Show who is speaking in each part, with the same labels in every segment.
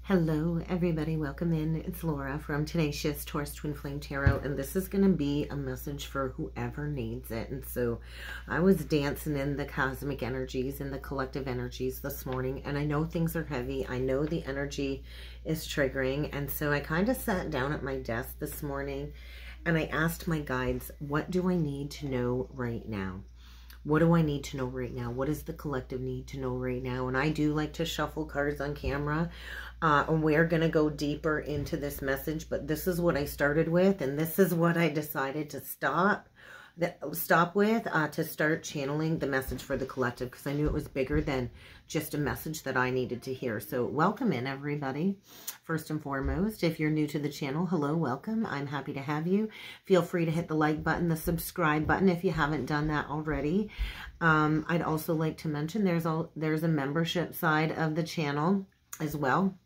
Speaker 1: Hello everybody, welcome in. It's Laura from Tenacious Taurus Twin Flame Tarot, and this is going to be a message for whoever needs it. And so I was dancing in the cosmic energies and the collective energies this morning, and I know things are heavy. I know the energy is triggering, and so I kind of sat down at my desk this morning and I asked my guides, what do I need to know right now? What do I need to know right now? What does the collective need to know right now? And I do like to shuffle cards on camera. And we're going to go deeper into this message. But this is what I started with. And this is what I decided to stop with to start channeling the message for the collective. Because I knew it was bigger than just a message that I needed to hear. So welcome in, everybody. First and foremost, if you're new to the channel, hello, welcome. I'm happy to have you. Feel free to hit the like button, the subscribe button if you haven't done that already. I'd also like to mention there's a membership side of the channel as well,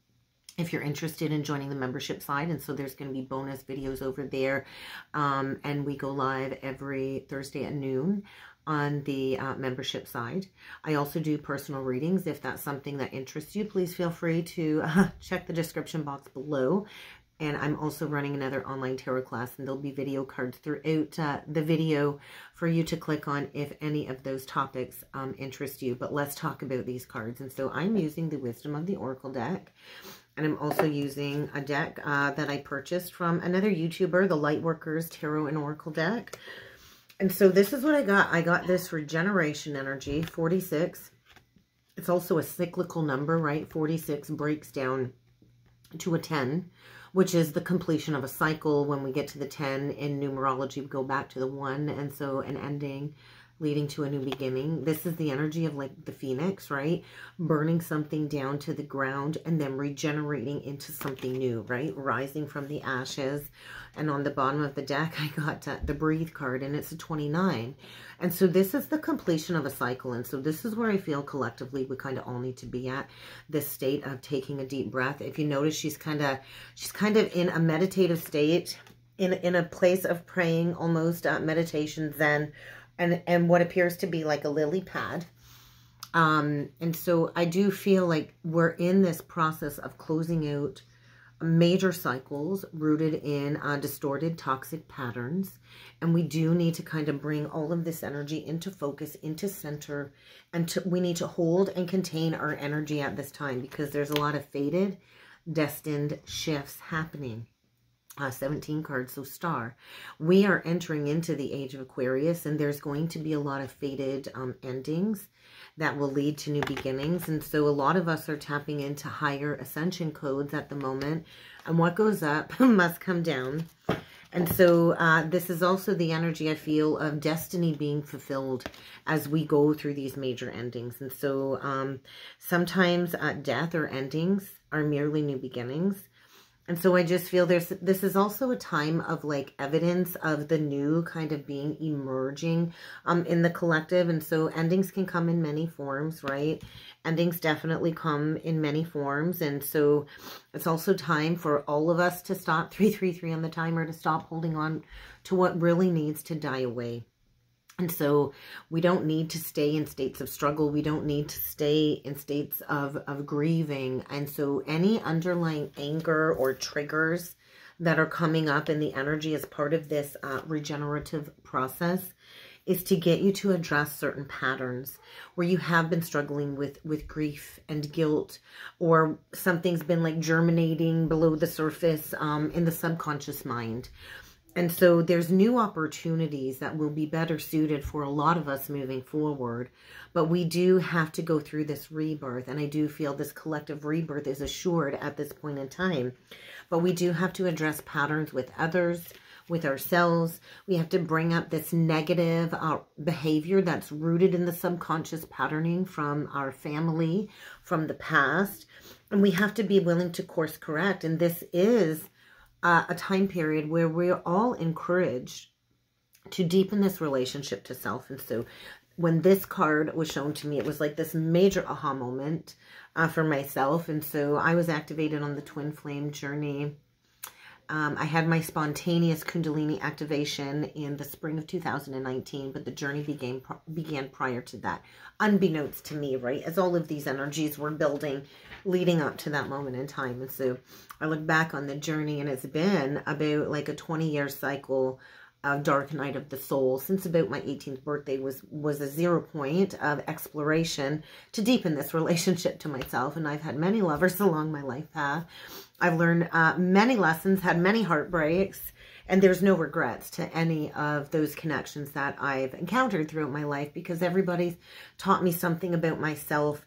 Speaker 1: if you're interested in joining the membership side. And so there's going to be bonus videos over there. And we go live every Thursday at noon on the membership side. I also do personal readings. If that's something that interests you, please feel free to check the description box below. And I'm also running another online tarot class, and there'll be video cards throughout the video for you to click on if any of those topics interest you. But let's talk about these cards. And so I'm using the Wisdom of the Oracle deck. And I'm also using a deck that I purchased from another YouTuber, the Lightworkers Tarot and Oracle deck. And so this is what I got. I got this Regeneration Energy, 46. It's also a cyclical number, right? 46 breaks down to a 10, which is the completion of a cycle. When we get to the 10 in numerology, we go back to the 1. And so an ending leading to a new beginning. This is the energy of like the phoenix, right? Burning something down to the ground and then regenerating into something new, right? Rising from the ashes. And on the bottom of the deck, I got the Breathe card, and it's a 29. And so this is the completion of a cycle. And so this is where I feel collectively we kind of all need to be at, this state of taking a deep breath. If you notice, she's kind of in a meditative state, in a place of praying, almost meditation, Zen, and what appears to be like a lily pad. And so I do feel like we're in this process of closing out major cycles rooted in distorted toxic patterns. And we do need to kind of bring all of this energy into focus, into center. And we need to hold and contain our energy at this time, because there's a lot of fated, destined shifts happening. 17 cards, so star. We are entering into the age of Aquarius, and there's going to be a lot of fated endings that will lead to new beginnings. And so a lot of us are tapping into higher ascension codes at the moment, and what goes up must come down. And so this is also the energy, I feel, of destiny being fulfilled as we go through these major endings. And so sometimes death or endings are merely new beginnings. And so I just feel this is also a time of like evidence of the new kind of being emerging in the collective. And so endings can come in many forms, right? Endings definitely come in many forms. And so it's also time for all of us to stop 333 on the timer, to stop holding on to what really needs to die away. And so we don't need to stay in states of struggle. We don't need to stay in states of grieving. And so any underlying anger or triggers that are coming up in the energy as part of this regenerative process is to get you to address certain patterns where you have been struggling with grief and guilt, or something's been like germinating below the surface in the subconscious mind. And so there's new opportunities that will be better suited for a lot of us moving forward. But we do have to go through this rebirth. And I do feel this collective rebirth is assured at this point in time. But we do have to address patterns with others, with ourselves. We have to bring up this negative behavior that's rooted in the subconscious patterning from our family, from the past. And we have to be willing to course correct. And this is a time period where we're all encouraged to deepen this relationship to self. And so when this card was shown to me, it was like this major aha moment for myself. And so I was activated on the twin flame journey I had my spontaneous Kundalini activation in the spring of 2019, but the journey began prior to that, unbeknownst to me, right? As all of these energies were building leading up to that moment in time. And so I look back on the journey, and it's been about like a 20-year cycle of dark night of the soul. Since about my 18th birthday was a 0 point of exploration to deepen this relationship to myself. And I've had many lovers along my life path. I've learned many lessons, had many heartbreaks, and there's no regrets to any of those connections that I've encountered throughout my life, because everybody's taught me something about myself,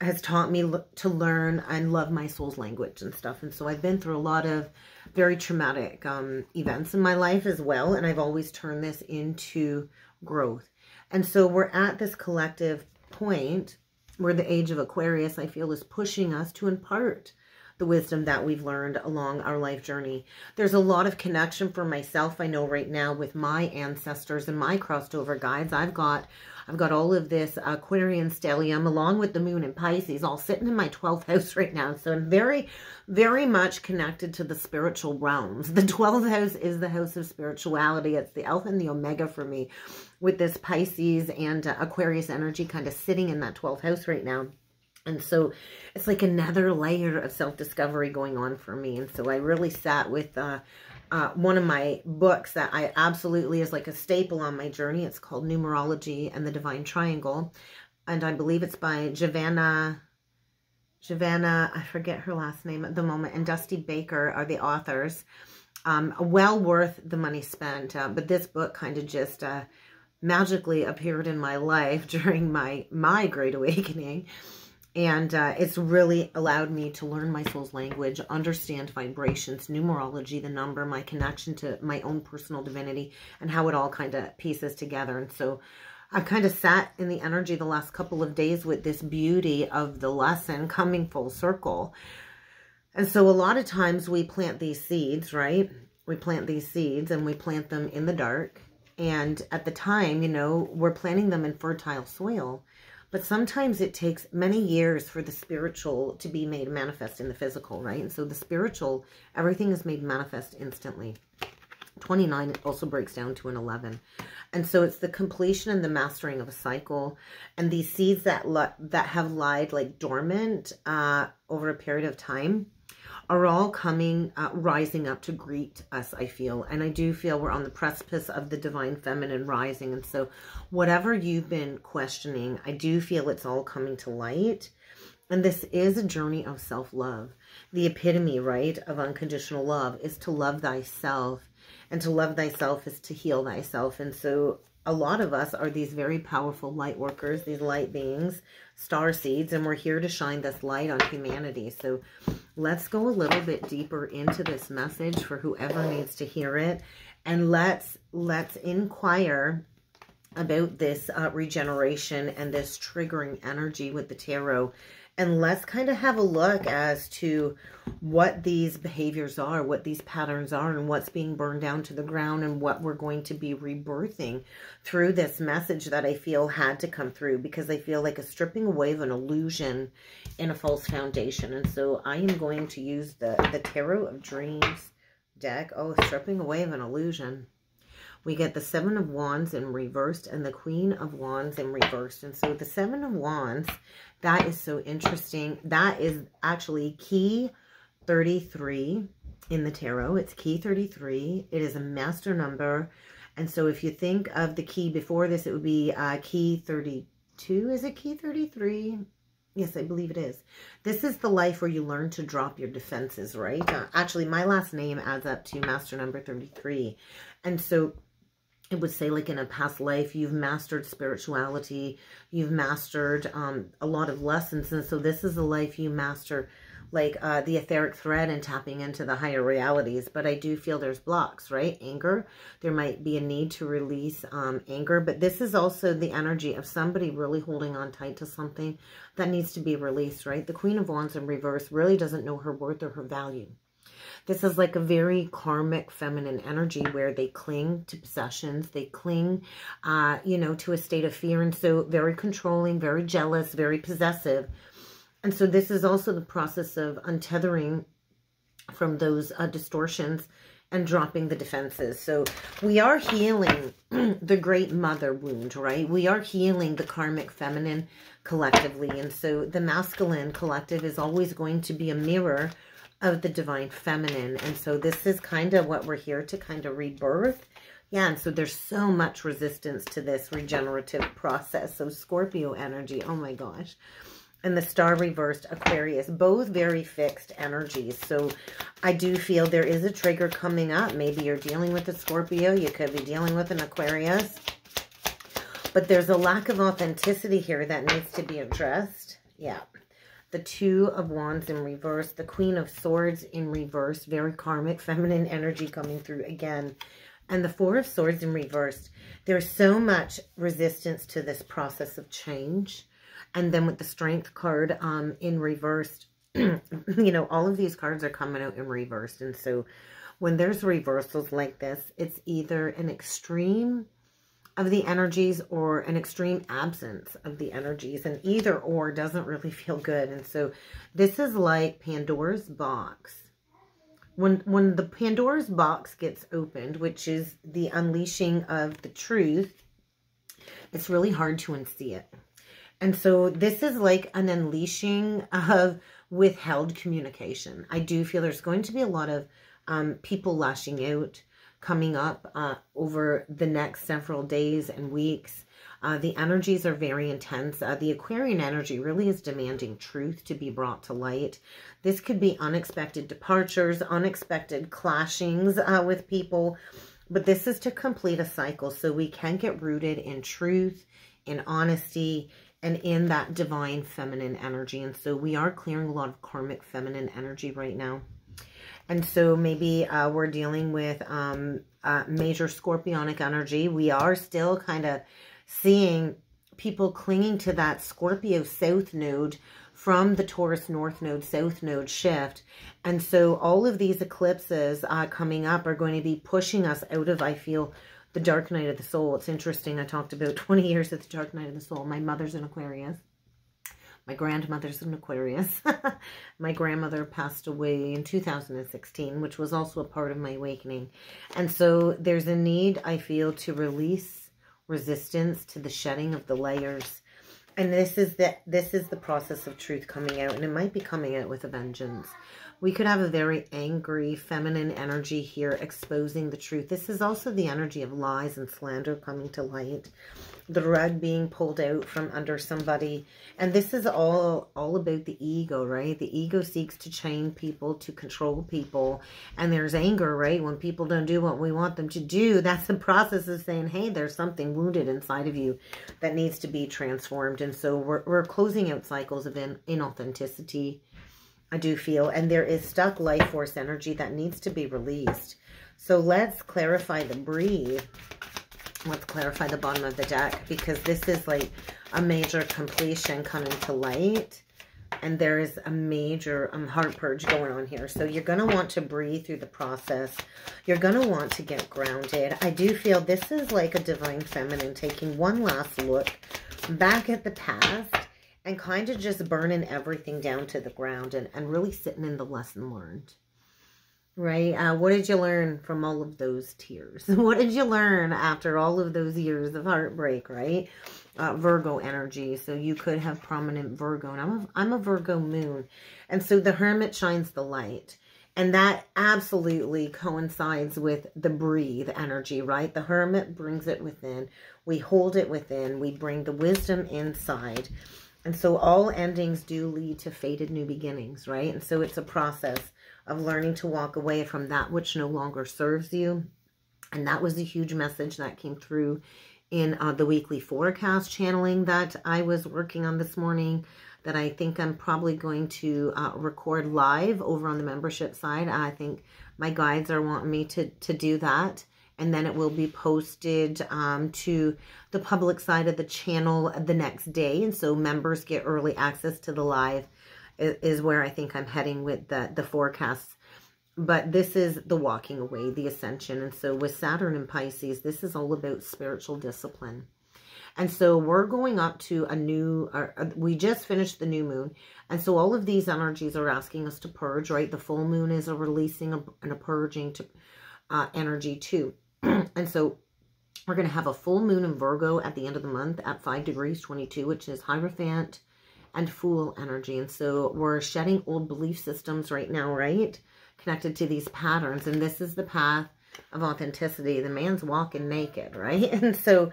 Speaker 1: has taught me to learn and love my soul's language and stuff. And so I've been through a lot of very traumatic events in my life as well. And I've always turned this into growth. And so we're at this collective point where the age of Aquarius, I feel, is pushing us to impart the wisdom that we've learned along our life journey. There's a lot of connection for myself, I know right now, with my ancestors and my crossed over guides. I've got all of this Aquarian stellium along with the moon in Pisces all sitting in my 12th house right now. So I'm very, very much connected to the spiritual realms. The 12th house is the house of spirituality. It's the alpha and the omega for me, with this Pisces and Aquarius energy kind of sitting in that 12th house right now. And so it's like another layer of self-discovery going on for me. And so I really sat with one of my books that I absolutely is like a staple on my journey. It's called Numerology and the Divine Triangle. And I believe it's by Giovanna, I forget her last name at the moment, and Dusty Baker are the authors. Well worth the money spent. But this book kind of just magically appeared in my life during my Great Awakening. And it's really allowed me to learn my soul's language, understand vibrations, numerology, the number, my connection to my own personal divinity, and how it all kind of pieces together. And so I've kind of sat in the energy the last couple of days with this beauty of the lesson coming full circle. And so a lot of times we plant these seeds, right? We plant these seeds and we plant them in the dark. And at the time, you know, we're planting them in fertile soil. But sometimes it takes many years for the spiritual to be made manifest in the physical, right? And so the spiritual, everything is made manifest instantly. 29 also breaks down to an 11. And so it's the completion and the mastering of a cycle. And these seeds that have lied like dormant over a period of time are all coming, rising up to greet us, I feel. And I do feel we're on the precipice of the divine feminine rising. And so whatever you've been questioning, I do feel it's all coming to light. And this is a journey of self-love. The epitome, right, of unconditional love is to love thyself. And to love thyself is to heal thyself. And so a lot of us are these very powerful light workers, these light beings, star seeds, and we're here to shine this light on humanity. So let's go a little bit deeper into this message for whoever needs to hear it. And let's inquire about this regeneration and this triggering energy with the tarot. And let's kind of have a look as to what these behaviors are, what these patterns are, and what's being burned down to the ground, and what we're going to be rebirthing through this message that I feel had to come through, because I feel like a stripping away of an illusion in a false foundation. And so I am going to use the Tarot of Dreams deck. Oh, stripping away of an illusion. We get the Seven of Wands in reversed and the Queen of Wands in reversed. And so the Seven of Wands, that is so interesting. That is actually key 33 in the tarot. It's key 33. It is a master number. And so if you think of the key before this, it would be key 32. Is it key 33? Yes, I believe it is. This is the life where you learn to drop your defenses, right? Actually, my last name adds up to master number 33. And so it would say, like, in a past life, you've mastered spirituality, you've mastered a lot of lessons. And so this is a life you master, like the etheric thread and tapping into the higher realities. But I do feel there's blocks, right? Anger. There might be a need to release anger. But this is also the energy of somebody really holding on tight to something that needs to be released, right? The Queen of Wands in reverse really doesn't know her worth or her value. This is like a very karmic feminine energy where they cling to possessions. They cling, you know, to a state of fear. And so very controlling, very jealous, very possessive. And so this is also the process of untethering from those distortions and dropping the defenses. So we are healing the great mother wound, right? We are healing the karmic feminine collectively. And so the masculine collective is always going to be a mirror of the divine feminine. And so this is kind of what we're here to kind of rebirth. Yeah, and so there's so much resistance to this regenerative process. So Scorpio energy, oh my gosh. And the star reversed, Aquarius, both very fixed energies. So I do feel there is a trigger coming up. Maybe you're dealing with a Scorpio. You could be dealing with an Aquarius. But there's a lack of authenticity here that needs to be addressed. Yeah. The Two of Wands in reverse. The Queen of Swords in reverse. Very karmic, feminine energy coming through again. And the Four of Swords in reverse. There's so much resistance to this process of change. And then with the Strength card in reversed, you know, all of these cards are coming out in reversed. And so when there's reversals like this, it's either an extreme of the energies or an extreme absence of the energies. And either or doesn't really feel good. And so this is like Pandora's box. When the Pandora's box gets opened, which is the unleashing of the truth, it's really hard to unsee it. And so this is like an unleashing of withheld communication. I do feel there's going to be a lot of people lashing out coming up over the next several days and weeks. The energies are very intense. The Aquarian energy really is demanding truth to be brought to light. This could be unexpected departures, unexpected clashings with people. But this is to complete a cycle so we can get rooted in truth, in honesty, and in that divine feminine energy. And so we are clearing a lot of karmic feminine energy right now. And so maybe we're dealing with major scorpionic energy. We are still kind of seeing people clinging to that Scorpio South node from the Taurus North node, South node shift. And so all of these eclipses coming up are going to be pushing us out of, I feel, the dark night of the soul. It's interesting. I talked about 20 years of the dark night of the soul. My mother's an Aquarius. My grandmother's an Aquarius. My grandmother passed away in 2016, which was also a part of my awakening. And so there's a need, I feel, to release resistance to the shedding of the layers. And this is the process of truth coming out. And it might be coming out with a vengeance. We could have a very angry feminine energy here exposing the truth. This is also the energy of lies and slander coming to light. The rug being pulled out from under somebody. And this is all about the ego, right? The ego seeks to chain people, to control people. And there's anger, right? When people don't do what we want them to do, that's the process of saying, hey, there's something wounded inside of you that needs to be transformed. And so we're closing out cycles of inauthenticity, I do feel, and there is stuck life force energy that needs to be released. So let's clarify the breathe. Let's clarify the bottom of the deck, because this is like a major completion coming to light. And there is a major heart purge going on here. So you're going to want to breathe through the process. You're going to want to get grounded. I do feel this is like a divine feminine taking one last look back at the past and kind of just burning everything down to the ground and really sitting in the lesson learned. Right? What did you learn from all of those tears? What did you learn after all of those years of heartbreak, right? Virgo energy. So you could have prominent Virgo. And I'm a Virgo moon. And so the Hermit shines the light. And that absolutely coincides with the breathe energy, right? The Hermit brings it within. We hold it within. We bring the wisdom inside. And so all endings do lead to fated new beginnings, right? And so it's a process of learning to walk away from that which no longer serves you. And that was a huge message that came through in the weekly forecast channeling that I was working on this morning, that I think I'm probably going to record live over on the membership side. I think my guides are wanting me to do that. And then it will be posted to the public side of the channel the next day. And so members get early access to the live is where I think I'm heading with the forecasts. But this is the walking away, the ascension. And so with Saturn and Pisces, this is all about spiritual discipline. And so we're going up to a new, we just finished the new moon. And so all of these energies are asking us to purge, right? The full moon is a releasing and a purging to energy too. And so we're going to have a full moon in Virgo at the end of the month at 5 degrees 22, which is Hierophant and Fool energy. And so we're shedding old belief systems right now, right? Connected to these patterns. And this is the path of authenticity. The man's walking naked, right? And so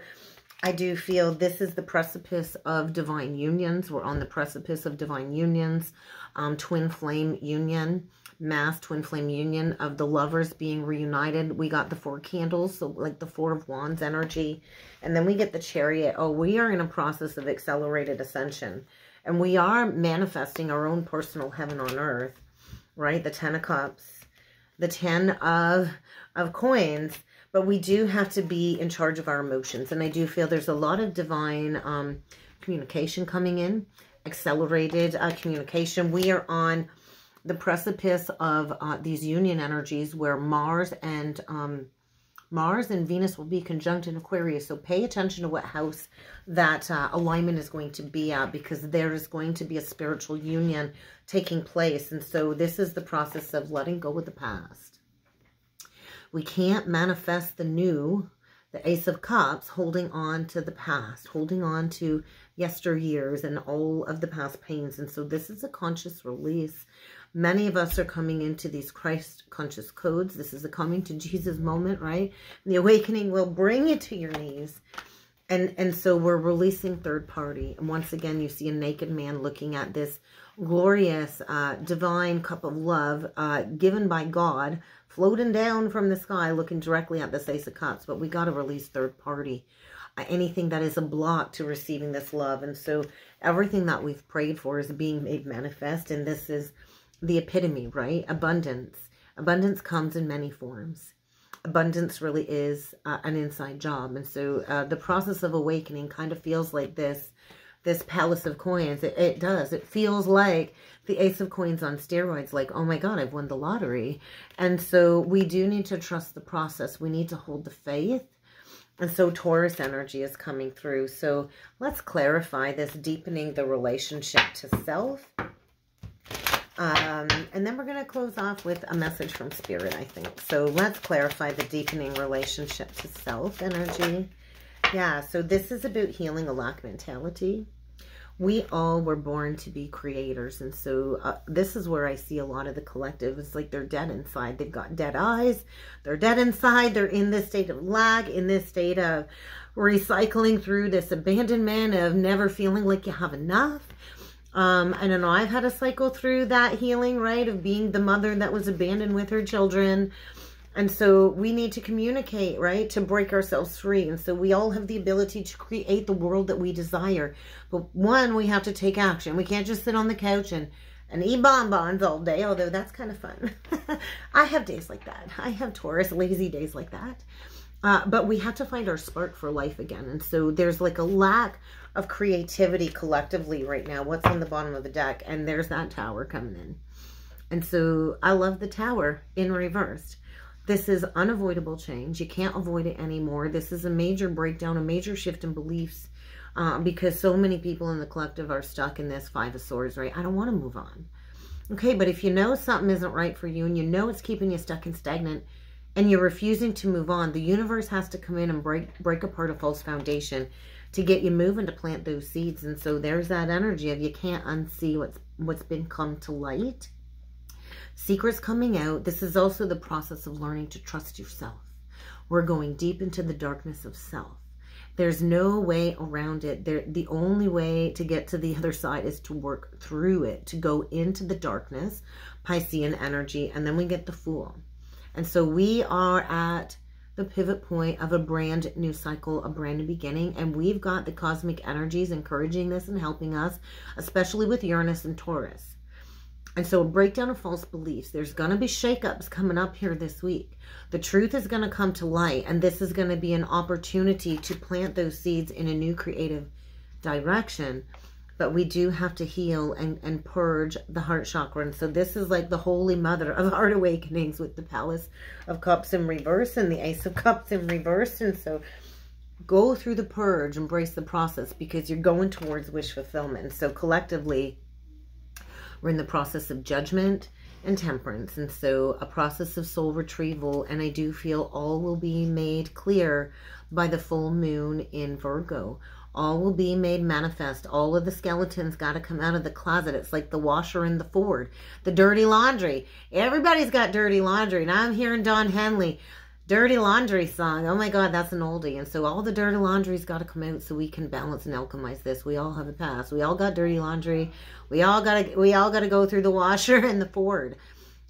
Speaker 1: I do feel this is the precipice of divine unions. We're on the precipice of divine unions, twin flame union, mass twin flame union of the lovers being reunited. We got the 4 candles, so like the 4 of Wands energy. And then we get the Chariot. Oh, we are in a process of accelerated ascension. And we are manifesting our own personal heaven on earth, right? The 10 of Cups, the 10 of coins. But we do have to be in charge of our emotions. And I do feel there's a lot of divine communication coming in, accelerated communication. We are on the precipice of these union energies where Mars and Venus will be conjunct in Aquarius. So pay attention to what house that alignment is going to be at, because there is going to be a spiritual union taking place. And so this is the process of letting go of the past. We can't manifest the new, the Ace of Cups, holding on to the past, holding on to yesteryears and all of the past pains. And so this is a conscious release. Many of us are coming into these Christ conscious codes. This is a coming to Jesus moment, right? The awakening will bring you to your knees. And so we're releasing third party. And once again, you see a naked man looking at this glorious, divine cup of love given by God, floating down from the sky, looking directly at this Ace of Cups. But we got to release third party. Anything that is a block to receiving this love. And so everything that we've prayed for is being made manifest. And this is the epitome, right? Abundance. Abundance comes in many forms. Abundance really is an inside job. And so the process of awakening kind of feels like this palace of coins. It does. It feels like the Ace of Coins on steroids, like, oh my God, I've won the lottery. And so we do need to trust the process. We need to hold the faith. And so Taurus energy is coming through. So let's clarify this, deepening the relationship to self. And then we're going to close off with a message from Spirit, I think. So let's clarify the deepening relationship to self energy. Yeah, so this is about healing a lack mentality. We all were born to be creators. And so this is where I see a lot of the collective. It's like they're dead inside. They've got dead eyes. They're dead inside. They're in this state of lack, in this state of recycling through this abandonment of never feeling like you have enough. I don't know, I've had to cycle through that healing, right, of being the mother that was abandoned with her children. And so we need to communicate, right, to break ourselves free. And so we all have the ability to create the world that we desire. But one, we have to take action. We can't just sit on the couch and eat bonbons all day, although that's kind of fun. I have days like that. I have Taurus lazy days like that. But we have to find our spark for life again. And so there's like a lack of creativity collectively right now. What's on the bottom of the deck? And there's that Tower coming in. And so I love the Tower in reverse. This is unavoidable change. You can't avoid it anymore. This is a major breakdown, a major shift in beliefs, because so many people in the collective are stuck in this Five of Swords, right? I don't want to move on. Okay, but if you know something isn't right for you and you know it's keeping you stuck and stagnant, and you're refusing to move on, the universe has to come in and break apart a false foundation to get you moving, to plant those seeds. And so there's that energy of you can't unsee what's been come to light. Secrets coming out. This is also the process of learning to trust yourself. We're going deep into the darkness of self. There's no way around it. The only way to get to the other side is to work through it, to go into the darkness, Piscean energy, and then we get the Fool. And so we are at the pivot point of a brand new cycle, a brand new beginning. And we've got the cosmic energies encouraging this and helping us, especially with Uranus and Taurus. And so a breakdown of false beliefs. There's going to be shakeups coming up here this week. The truth is going to come to light. And this is going to be an opportunity to plant those seeds in a new creative direction. But we do have to heal and purge the heart chakra. And so this is like the holy mother of heart awakenings with the Palace of Cups in reverse and the Ace of Cups in reverse. And so go through the purge, embrace the process, because you're going towards wish fulfillment. And so collectively, we're in the process of judgment and temperance. And so a process of soul retrieval. And I do feel all will be made clear by the full moon in Virgo. All will be made manifest. All of the skeletons got to come out of the closet. It's like the washer in the Ford. The dirty laundry. Everybody's got dirty laundry. And I'm hearing Don Henley, dirty laundry song. Oh my God, that's an oldie. And so all the dirty laundry's got to come out so we can balance and alchemize this. We all have a past. We all got dirty laundry. We all got to go through the washer and the Ford.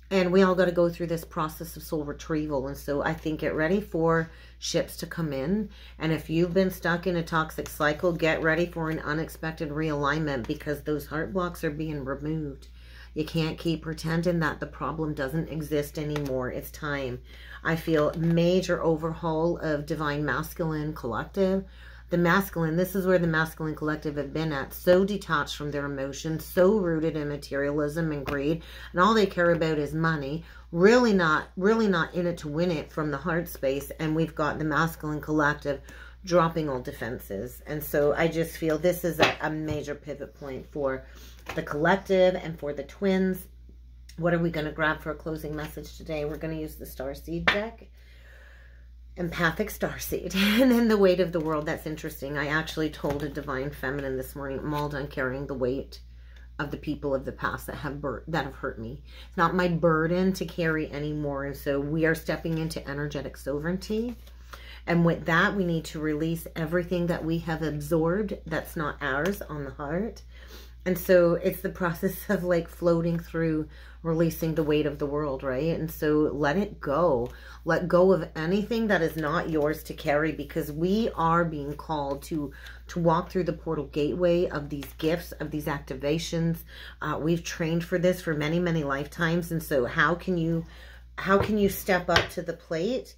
Speaker 1: And we all got to go through this process of soul retrieval. And so I think get ready for ships to come in. And if you've been stuck in a toxic cycle, get ready for an unexpected realignment, because those heart blocks are being removed. You can't keep pretending that the problem doesn't exist anymore. It's time. I feel major overhaul of Divine Masculine Collective. The masculine, this is where the masculine collective have been at, so detached from their emotions, so rooted in materialism and greed, and all they care about is money, really not in it to win it from the heart space. And we've got the masculine collective dropping all defenses. And so I just feel this is a major pivot point for the collective and for the twins. What are we going to grab for a closing message today? We're going to use the Starseed deck. Empathic Starseed. And then the weight of the world. That's interesting. I actually told a Divine Feminine this morning, I'm all done carrying the weight of the people of the past that have hurt me. It's not my burden to carry anymore. And so we are stepping into energetic sovereignty. And with that, we need to release everything that we have absorbed that's not ours on the heart. And so it's the process of like floating through, releasing the weight of the world, right? And so let it go. Let go of anything that is not yours to carry, because we are being called to walk through the portal gateway of these gifts, of these activations. We've trained for this for many, many lifetimes. And so how can you step up to the plate?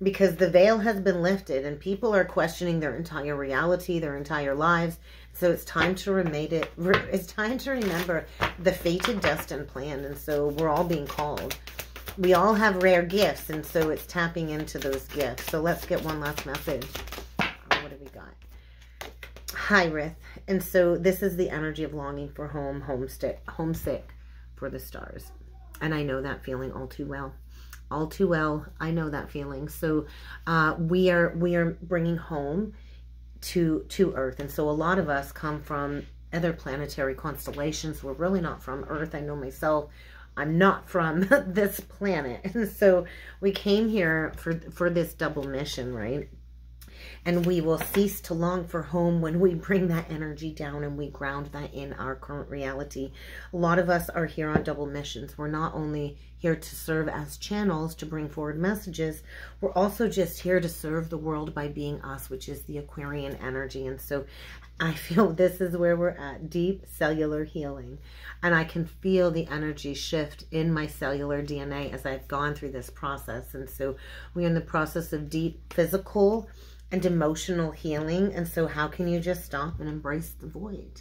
Speaker 1: Because the veil has been lifted and people are questioning their entire reality, their entire lives. So it's time to it's time to remember the fated, destined plan. And so we're all being called. We all have rare gifts, and so it's tapping into those gifts. So let's get one last message. What do we got? Hi, Rith. And so this is the energy of longing for home, homesick for the stars. And I know that feeling all too well. All too well, I know that feeling. So we are bringing home to Earth. And so a lot of us come from other planetary constellations. We're really not from Earth. I know myself, I'm not from this planet. And so we came here for this double mission, right? And we will cease to long for home when we bring that energy down and we ground that in our current reality. A lot of us are here on double missions. We're not only here to serve as channels to bring forward messages, we're also just here to serve the world by being us, which is the Aquarian energy. And so I feel this is where we're at, deep cellular healing. And I can feel the energy shift in my cellular DNA as I've gone through this process. And so we're in the process of deep physical and emotional healing. And so how can you just stop and embrace the void?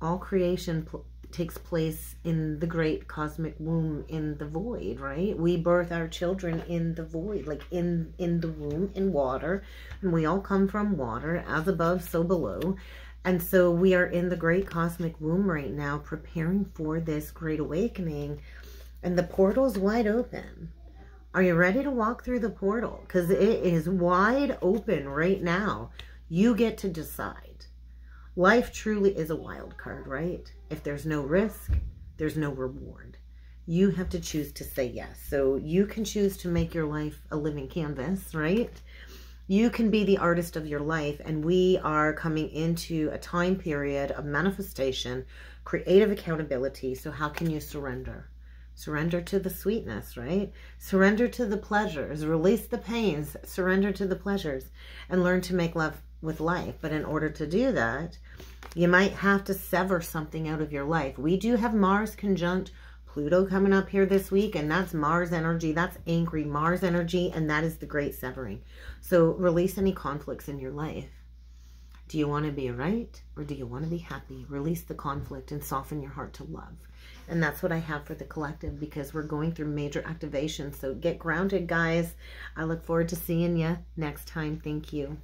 Speaker 1: All creation takes place in the great cosmic womb, in the void, right? We birth our children in the void, like in the womb, in water. And we all come from water, as above, so below. And so we are in the great cosmic womb right now, preparing for this great awakening. And the portal's wide open. Are you ready to walk through the portal? Because it is wide open right now. You get to decide. Life truly is a wild card, right? If there's no risk, there's no reward. You have to choose to say yes. So you can choose to make your life a living canvas, right? You can be the artist of your life. And we are coming into a time period of manifestation, creative accountability. So how can you surrender? Surrender to the sweetness, right? Surrender to the pleasures, release the pains, surrender to the pleasures, and learn to make love with life. But in order to do that, you might have to sever something out of your life. We do have Mars conjunct Pluto coming up here this week, and that's Mars energy. That's angry Mars energy, and that is the great severing. So release any conflicts in your life. Do you want to be right or do you want to be happy? Release the conflict and soften your heart to love. And that's what I have for the collective, because we're going through major activation. So get grounded, guys. I look forward to seeing you next time. Thank you.